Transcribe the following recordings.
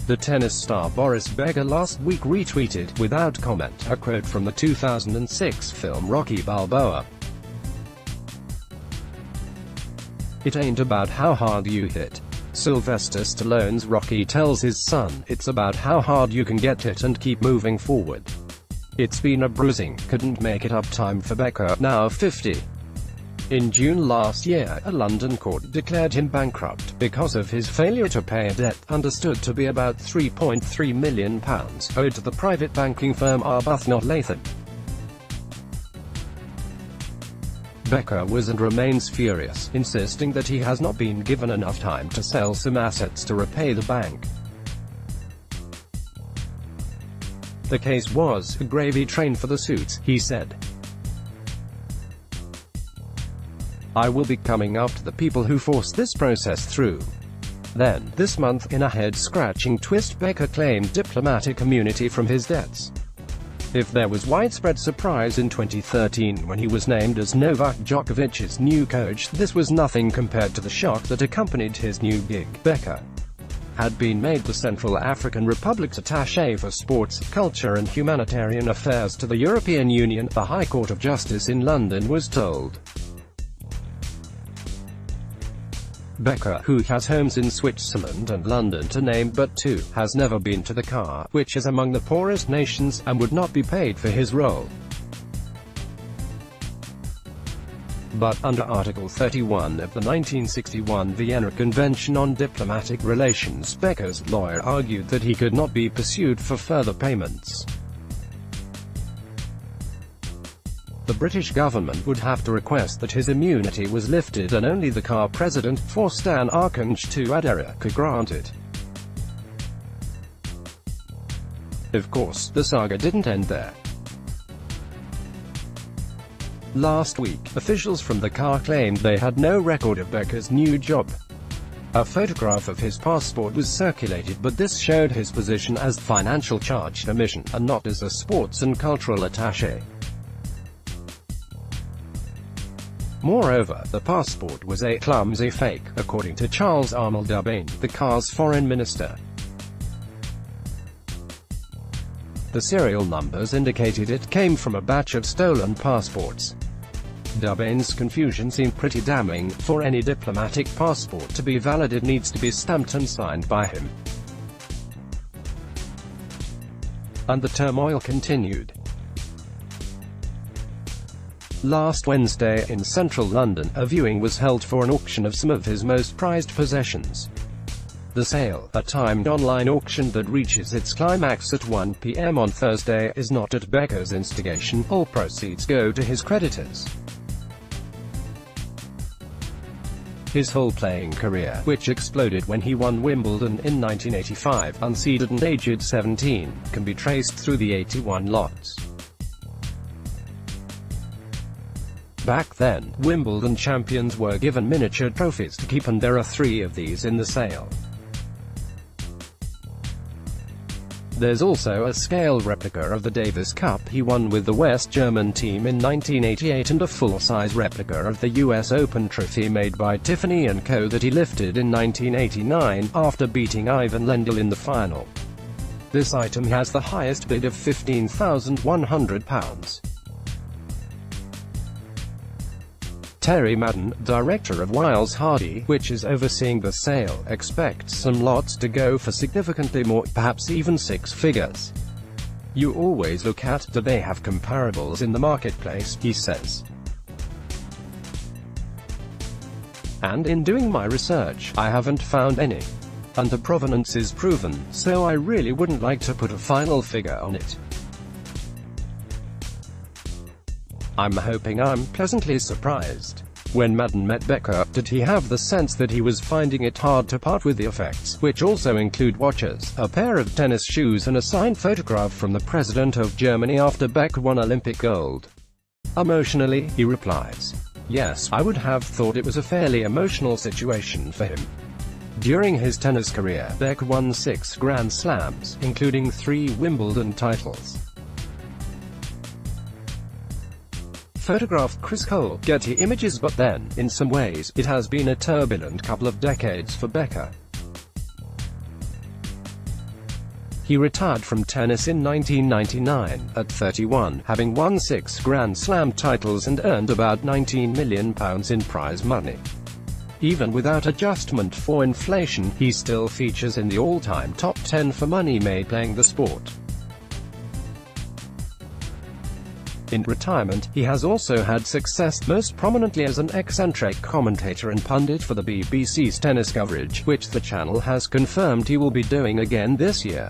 The tennis star Boris Becker last week retweeted, without comment, a quote from the 2006 film Rocky Balboa. "It ain't about how hard you hit." Sylvester Stallone's Rocky tells his son, "It's about how hard you can get hit and keep moving forward." It's been a bruising, couldn't make it up time for Becker, now 50. In June last year, a London court declared him bankrupt because of his failure to pay a debt, understood to be about £3.3 million, owed to the private banking firm Arbuthnot Latham. Becker was and remains furious, insisting that he has not been given enough time to sell some assets to repay the bank. "The case was a gravy train for the suits," he said. "I will be coming after the people who forced this process through." Then, this month, in a head-scratching twist, Becker claimed diplomatic immunity from his debts. If there was widespread surprise in 2013 when he was named as Novak Djokovic's new coach, this was nothing compared to the shock that accompanied his new gig. Becker had been made the Central African Republic's attaché for sports, culture and humanitarian affairs to the European Union, the High Court of Justice in London was told. Becker, who has homes in Switzerland and London to name but two, has never been to the CAR, which is among the poorest nations, and would not be paid for his role. But, under Article 31 of the 1961 Vienna Convention on Diplomatic Relations, Becker's lawyer argued that he could not be pursued for further payments. The British government would have to request that his immunity was lifted, and only the CAR president, Forstan Archange could grant it. Of course, the saga didn't end there. Last week, officials from the CAR claimed they had no record of Becker's new job. A photograph of his passport was circulated, but this showed his position as financial charge de mission, and not as a sports and cultural attaché. Moreover, the passport was a clumsy fake, according to Charles Arnold-Dubane, the CAR's foreign minister. The serial numbers indicated it came from a batch of stolen passports. Dubane's confusion seemed pretty damning. For any diplomatic passport to be valid, it needs to be stamped and signed by him. And the turmoil continued. Last Wednesday, in central London, a viewing was held for an auction of some of his most prized possessions. The sale, a timed online auction that reaches its climax at 1 p.m. on Thursday, is not at Becker's instigation. All proceeds go to his creditors. His whole playing career, which exploded when he won Wimbledon in 1985, unseeded and aged 17, can be traced through the 81 lots. Back then, Wimbledon champions were given miniature trophies to keep, and there are 3 of these in the sale. There's also a scale replica of the Davis Cup he won with the West German team in 1988, and a full-size replica of the US Open trophy made by Tiffany & Co. that he lifted in 1989, after beating Ivan Lendl in the final. This item has the highest bid of £15,100. Terry Madden, director of Wiles Hardy, which is overseeing the sale, expects some lots to go for significantly more, perhaps even 6 figures. "You always look at, do they have comparables in the marketplace," he says. "And in doing my research, I haven't found any. And the provenance is proven, so I really wouldn't like to put a final figure on it. I'm hoping I'm pleasantly surprised." When Madden met Becker, did he have the sense that he was finding it hard to part with the effects, which also include watches, a pair of tennis shoes and a signed photograph from the president of Germany after Becker won Olympic gold? Emotionally, he replies, "Yes, I would have thought it was a fairly emotional situation for him." During his tennis career, Becker won 6 Grand Slams, including 3 Wimbledon titles. Photograph Chris Cole, Getty Images. But then, in some ways, it has been a turbulent couple of decades for Becker. He retired from tennis in 1999, at 31, having won 6 Grand Slam titles and earned about £19 million in prize money. Even without adjustment for inflation, he still features in the all-time top 10 for money made playing the sport. In retirement, he has also had success, most prominently as an eccentric commentator and pundit for the BBC's tennis coverage, which the channel has confirmed he will be doing again this year.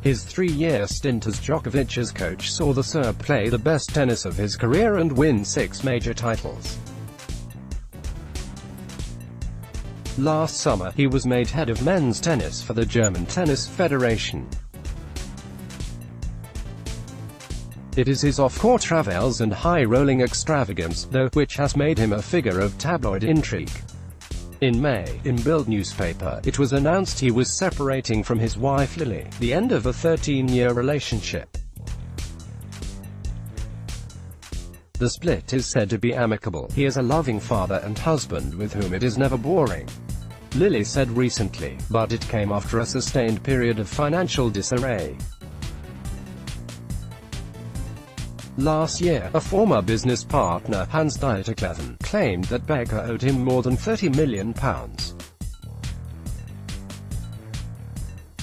His 3-year stint as Djokovic's coach saw the Serb play the best tennis of his career and win 6 major titles. Last summer, he was made head of men's tennis for the German Tennis Federation. It is his off-court travails and high-rolling extravagance, though, which has made him a figure of tabloid intrigue. In May, in Bild newspaper, it was announced he was separating from his wife Lily, the end of a 13-year relationship. The split is said to be amicable. He is a loving father and husband with whom it is never boring, Lily said recently, but it came after a sustained period of financial disarray. Last year, a former business partner, Hans-Dieter Kleven, claimed that Becker owed him more than £30 million.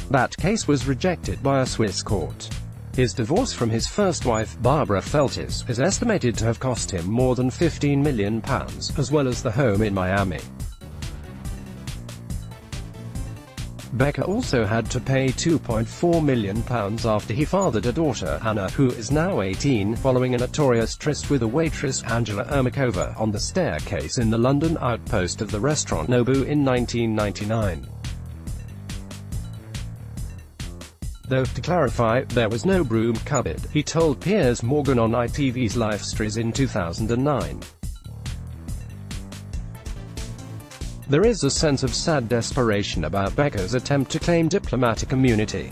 That case was rejected by a Swiss court. His divorce from his first wife, Barbara Feltis, is estimated to have cost him more than £15 million, as well as the home in Miami. Becker also had to pay £2.4 million after he fathered a daughter, Anna, who is now 18, following a notorious tryst with a waitress, Angela Ermakova, on the staircase in the London outpost of the restaurant Nobu in 1999. Though, to clarify, there was no broom cupboard, he told Piers Morgan on ITV's Lifestories in 2009. There is a sense of sad desperation about Becker's attempt to claim diplomatic immunity.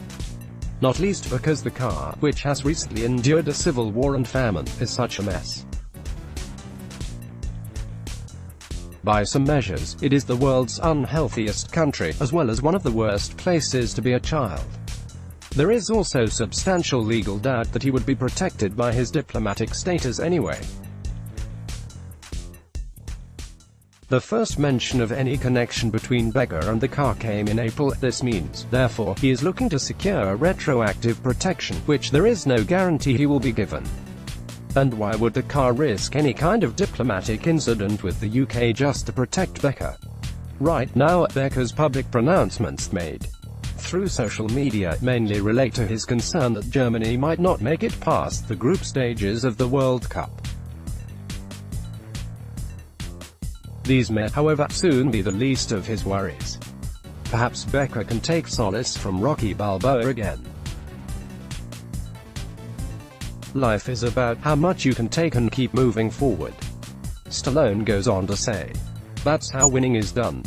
Not least because the car, which has recently endured a civil war and famine, is such a mess. By some measures, it is the world's unhealthiest country, as well as one of the worst places to be a child. There is also substantial legal doubt that he would be protected by his diplomatic status anyway. The first mention of any connection between Becker and the car came in April. This means, therefore, he is looking to secure a retroactive protection, which there is no guarantee he will be given. And why would the car risk any kind of diplomatic incident with the UK just to protect Becker? Right now, Becker's public pronouncements made through social media mainly relate to his concern that Germany might not make it past the group stages of the World Cup. These may, however, soon be the least of his worries. Perhaps Becker can take solace from Rocky Balboa again. Life is about how much you can take and keep moving forward. Stallone goes on to say. That's how winning is done.